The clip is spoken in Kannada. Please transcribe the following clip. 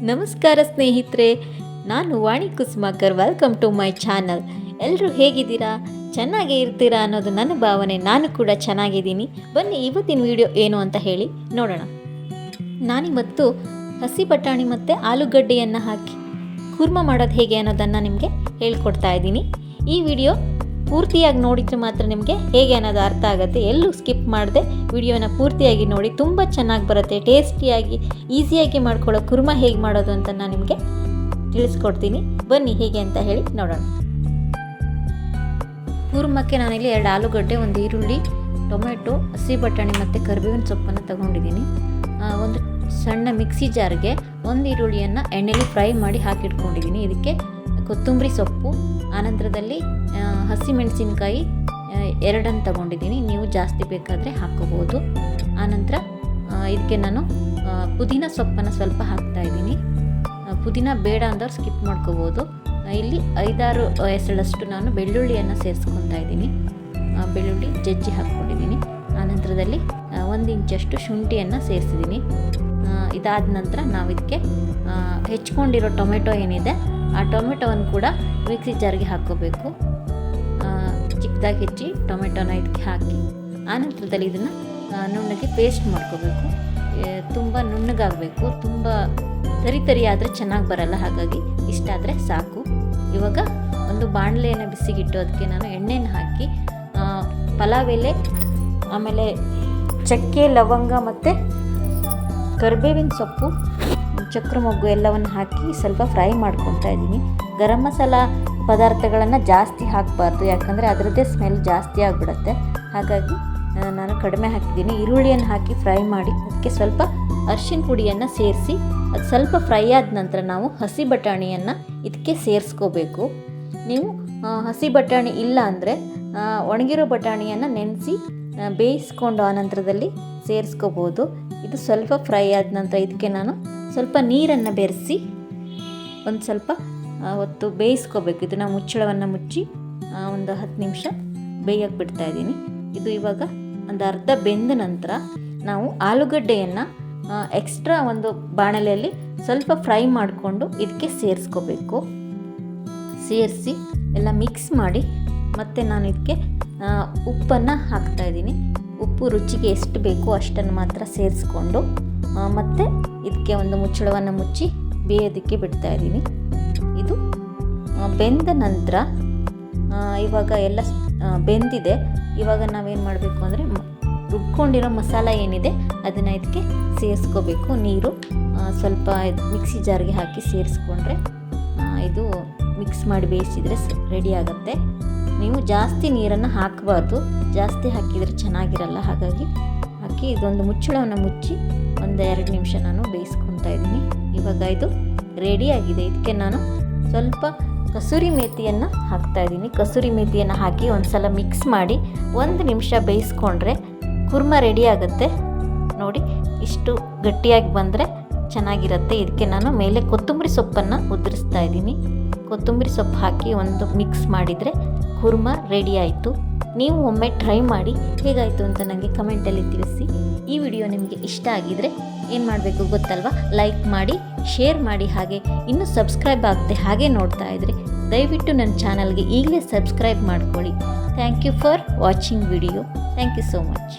ನಮಸ್ಕಾರ ಸ್ನೇಹಿತರೆ, ನಾನು Vani Kusumakar. Welcome to my channel. ಎಲ್ಲರೂ ಹೇಗಿದ್ದೀರಾ? ಚೆನ್ನಾಗೇ ಇರ್ತೀರಾ ಅನ್ನೋದು ನನ್ನ ಭಾವನೆ. ನಾನು ಕೂಡ ಚೆನ್ನಾಗಿದ್ದೀನಿ. ಬನ್ನಿ ಇವತ್ತಿನ ವಿಡಿಯೋ ಏನು ಅಂತ ಹೇಳಿ ನೋಡೋಣ. ನಾನಿವತ್ತು ಹಸಿ ಬಟಾಣಿ ಮತ್ತು ಆಲೂಗಡ್ಡೆಯನ್ನು ಹಾಕಿ ಕುರ್ಮ ಮಾಡೋದು ಹೇಗೆ ಅನ್ನೋದನ್ನು ನಿಮಗೆ ಹೇಳ್ಕೊಡ್ತಾ ಇದ್ದೀನಿ. ಈ ವಿಡಿಯೋ ಪೂರ್ತಿಯಾಗಿ ನೋಡಿದರೆ ಮಾತ್ರ ನಿಮಗೆ ಹೇಗೆ ಅನ್ನೋದು ಅರ್ಥ ಆಗುತ್ತೆ. ಎಲ್ಲೂ ಸ್ಕಿಪ್ ಮಾಡದೆ ವಿಡಿಯೋನ ಪೂರ್ತಿಯಾಗಿ ನೋಡಿ. ತುಂಬ ಚೆನ್ನಾಗಿ ಬರುತ್ತೆ. ಟೇಸ್ಟಿಯಾಗಿ ಈಸಿಯಾಗಿ ಮಾಡ್ಕೊಳ್ಳೋ ಕುರ್ಮ ಹೇಗೆ ಮಾಡೋದು ಅಂತ ನಾನು ನಿಮಗೆ ತಿಳಿಸ್ಕೊಡ್ತೀನಿ. ಬನ್ನಿ ಹೇಗೆ ಅಂತ ಹೇಳಿ ನೋಡೋಣ. ಕುರ್ಮಕ್ಕೆ ನಾನಿಲ್ಲಿ 2 ಆಲೂಗಡ್ಡೆ, 1 ಈರುಳ್ಳಿ, ಟೊಮೆಟೊ, ಹಸಿ ಬಟಾಣಿ ಮತ್ತು ಕರಿಬೇವಿನ ಸೊಪ್ಪನ್ನು ತೊಗೊಂಡಿದ್ದೀನಿ. ಒಂದು ಸಣ್ಣ ಮಿಕ್ಸಿ ಜಾರ್ಗೆ 1 ಈರುಳ್ಳಿಯನ್ನು ಎಣ್ಣೆಲಿ ಫ್ರೈ ಮಾಡಿ ಹಾಕಿಟ್ಕೊಂಡಿದ್ದೀನಿ. ಇದಕ್ಕೆ ಕೊತ್ತಂಬರಿ ಸೊಪ್ಪು, ಆನಂತರದಲ್ಲಿ ಹಸಿಮೆಣಸಿನ್ಕಾಯಿ 2 ತಗೊಂಡಿದ್ದೀನಿ. ನೀವು ಜಾಸ್ತಿ ಬೇಕಾದರೆ ಹಾಕ್ಕೋಬೋದು. ಆನಂತರ ಇದಕ್ಕೆ ನಾನು ಪುದೀನ ಸೊಪ್ಪನ್ನು ಸ್ವಲ್ಪ ಹಾಕ್ತಾಯಿದ್ದೀನಿ. ಪುದೀನ ಬೇಡ ಅಂದವ್ರು ಸ್ಕಿಪ್ ಮಾಡ್ಕೋಬೋದು. ಇಲ್ಲಿ 5-6 ಎಸಳಷ್ಟು ನಾನು ಬೆಳ್ಳುಳ್ಳಿಯನ್ನು ಸೇರಿಸ್ಕೊತಾ ಇದ್ದೀನಿ. ಬೆಳ್ಳುಳ್ಳಿ ಜಜ್ಜಿ ಹಾಕ್ಕೊಂಡಿದ್ದೀನಿ. ಆನಂತರದಲ್ಲಿ 1 ಇಂಚಷ್ಟು ಶುಂಠಿಯನ್ನು ಸೇರಿಸಿದ್ದೀನಿ. ಇದಾದ ನಂತರ ನಾವು ಇದಕ್ಕೆ ಹೆಚ್ಕೊಂಡಿರೋ ಟೊಮೆಟೊ ಏನಿದೆ ಆ ಟೊಮೆಟೊವನ್ನು ಕೂಡ ಮಿಕ್ಸಿ ಜಾರ್ಗೆ ಹಾಕ್ಕೋಬೇಕು. ಚಿಕ್ಕದಾಗಿ ಹೆಚ್ಚಿ ಟೊಮೆಟೊನ ಇದಕ್ಕೆ ಹಾಕಿ ಆನಂತರದಲ್ಲಿ ಇದನ್ನು ನುಣ್ಣಗೆ ಪೇಸ್ಟ್ ಮಾಡ್ಕೋಬೇಕು. ತುಂಬ ನುಣ್ಣಗಾಗಬೇಕು. ತುಂಬ ತರಿ ಆದರೆ ಚೆನ್ನಾಗಿ ಬರಲ್ಲ, ಹಾಗಾಗಿ ಇಷ್ಟಾದರೆ ಸಾಕು. ಇವಾಗ ಒಂದು ಬಾಣಲೆಯನ್ನು ಬಿಸಿಗಿಟ್ಟು ಅದಕ್ಕೆ ನಾನು ಎಣ್ಣೆಯನ್ನು ಹಾಕಿ ಪಲಾವ್ ಎಲೆ, ಆಮೇಲೆ ಚಕ್ಕೆ, ಲವಂಗ ಮತ್ತು ಕರಿಬೇವಿನ ಸೊಪ್ಪು, ಚಕ್ರ ಮೊಗ್ಗು ಎಲ್ಲವನ್ನು ಹಾಕಿ ಸ್ವಲ್ಪ ಫ್ರೈ ಮಾಡ್ಕೊತಾ ಇದ್ದೀನಿ. ಗರಂ ಮಸಾಲ ಪದಾರ್ಥಗಳನ್ನು ಜಾಸ್ತಿ ಹಾಕಬಾರ್ದು, ಯಾಕಂದರೆ ಅದರದ್ದೇ ಸ್ಮೆಲ್ ಜಾಸ್ತಿ ಆಗಿಬಿಡುತ್ತೆ. ಹಾಗಾಗಿ ನಾನು ಕಡಿಮೆ ಹಾಕಿದ್ದೀನಿ. ಈರುಳ್ಳಿಯನ್ನು ಹಾಕಿ ಫ್ರೈ ಮಾಡಿ ಅದಕ್ಕೆ ಸ್ವಲ್ಪ ಅರಿಶಿನ ಪುಡಿಯನ್ನು ಸೇರಿಸಿ ಅದು ಸ್ವಲ್ಪ ಫ್ರೈ ಆದ ನಂತರ ನಾವು ಹಸಿ ಬಟಾಣಿಯನ್ನು ಇದಕ್ಕೆ ಸೇರಿಸ್ಕೋಬೇಕು. ನೀವು ಹಸಿ ಬಟಾಣಿ ಇಲ್ಲ ಅಂದರೆ ಒಣಗಿರೋ ಬಟಾಣಿಯನ್ನು ನೆನೆಸಿ ಬೇಯಿಸ್ಕೊಂಡು ಆನಂತರದಲ್ಲಿ ಸೇರಿಸ್ಕೋಬೋದು. ಇದು ಸ್ವಲ್ಪ ಫ್ರೈ ಆದ ನಂತರ ಇದಕ್ಕೆ ನಾನು ಸ್ವಲ್ಪ ನೀರನ್ನು ಬೆರೆಸಿ ಒಂದು ಸ್ವಲ್ಪ ಹೊತ್ತು ಬೇಯಿಸ್ಕೋಬೇಕು. ಇದನ್ನು ಮುಚ್ಚಳವನ್ನು ಮುಚ್ಚಿ ಒಂದು 10 ನಿಮಿಷ ಬೇಯಕ್ಕೆ ಬಿಡ್ತಾಯಿದ್ದೀನಿ. ಇದು ಇವಾಗ ಒಂದು ಅರ್ಧ ಬೆಂದ ನಂತರ ನಾವು ಆಲೂಗಡ್ಡೆಯನ್ನು ಎಕ್ಸ್ಟ್ರಾ ಒಂದು ಬಾಣಲೆಯಲ್ಲಿ ಸ್ವಲ್ಪ ಫ್ರೈ ಮಾಡಿಕೊಂಡು ಇದಕ್ಕೆ ಸೇರಿಸ್ಕೋಬೇಕು. ಸೇರಿಸಿ ಎಲ್ಲ ಮಿಕ್ಸ್ ಮಾಡಿ ಮತ್ತೆ ನಾನು ಇದಕ್ಕೆ ಉಪ್ಪನ್ನು ಹಾಕ್ತಾಯಿದ್ದೀನಿ. ಉಪ್ಪು ರುಚಿಗೆ ಎಷ್ಟು ಬೇಕೋ ಅಷ್ಟನ್ನು ಮಾತ್ರ ಸೇರಿಸ್ಕೊಂಡು ಮತ್ತು ಇದಕ್ಕೆ ಒಂದು ಮುಚ್ಚಳವನ್ನು ಮುಚ್ಚಿ ಬೇಯೋದಕ್ಕೆ ಬಿಡ್ತಾಯಿದ್ದೀನಿ. ಇದು ಬೆಂದ ನಂತರ ಇವಾಗ ಎಲ್ಲ ಬೆಂದಿದೆ. ಇವಾಗ ನಾವೇನು ಮಾಡಬೇಕು ಅಂದರೆ ರುಬ್ಕೊಂಡಿರೋ ಮಸಾಲ ಏನಿದೆ ಅದನ್ನು ಇದಕ್ಕೆ ಸೇರಿಸ್ಕೋಬೇಕು. ನೀರು ಸ್ವಲ್ಪ ಮಿಕ್ಸಿ ಜಾರ್ಗೆ ಹಾಕಿ ಸೇರಿಸ್ಕೊಂಡ್ರೆ ಇದು ಮಿಕ್ಸ್ ಮಾಡಿ ಬೇಯಿಸಿದರೆ ರೆಡಿ ಆಗುತ್ತೆ. ನೀವು ಜಾಸ್ತಿ ನೀರನ್ನು ಹಾಕಬಾರ್ದು, ಜಾಸ್ತಿ ಹಾಕಿದರೆ ಚೆನ್ನಾಗಿರಲ್ಲ. ಹಾಗಾಗಿ ಹಾಕಿ ಇದೊಂದು ಮುಚ್ಚಳವನ್ನು ಮುಚ್ಚಿ ಒಂದು 2 ನಿಮಿಷ ನಾನು ಬೇಯಿಸ್ಕೊತಾ ಇದ್ದೀನಿ. ಇವಾಗ ಇದು ರೆಡಿಯಾಗಿದೆ. ಇದಕ್ಕೆ ನಾನು ಸ್ವಲ್ಪ ಕಸೂರಿ ಮೇಥಿಯನ್ನು ಹಾಕ್ತಾಯಿದ್ದೀನಿ. ಕಸೂರಿ ಮೇಥಿಯನ್ನು ಹಾಕಿ ಒಂದು ಸಲ ಮಿಕ್ಸ್ ಮಾಡಿ 1 ನಿಮಿಷ ಬೇಯಿಸ್ಕೊಂಡ್ರೆ ಕುರ್ಮ ರೆಡಿ ಆಗುತ್ತೆ. ನೋಡಿ, ಇಷ್ಟು ಗಟ್ಟಿಯಾಗಿ ಬಂದರೆ ಚೆನ್ನಾಗಿರುತ್ತೆ. ಇದಕ್ಕೆ ನಾನು ಮೇಲೆ ಕೊತ್ತಂಬರಿ ಸೊಪ್ಪನ್ನು ಉದುರಿಸ್ತಾ ಇದ್ದೀನಿ. ಕೊತ್ತಂಬರಿ ಸೊಪ್ಪು ಹಾಕಿ ಒಂದು ಮಿಕ್ಸ್ ಮಾಡಿದರೆ ಕುರ್ಮ ರೆಡಿ ಆಯಿತು. ನೀವು ಒಮ್ಮೆ ಟ್ರೈ ಮಾಡಿ ಹೇಗಾಯಿತು ಅಂತ ನನಗೆ ಕಮೆಂಟಲ್ಲಿ ತಿಳಿಸಿ. ಈ ವಿಡಿಯೋ ನಿಮಗೆ ಇಷ್ಟ ಆಗಿದರೆ ಏನು ಮಾಡಬೇಕು ಗೊತ್ತಲ್ವಾ? ಲೈಕ್ ಮಾಡಿ, ಶೇರ್ ಮಾಡಿ, ಹಾಗೆ ಇನ್ನೂ ಸಬ್ಸ್ಕ್ರೈಬ್ ಆಗದೆ ಹಾಗೆ ನೋಡ್ತಾ ಇದ್ದರೆ ದಯವಿಟ್ಟು ನನ್ನ ಚಾನಲ್ಗೆ ಈಗಲೇ ಸಬ್ಸ್ಕ್ರೈಬ್ ಮಾಡ್ಕೊಳ್ಳಿ. Thank you for watching video. Thank you so much.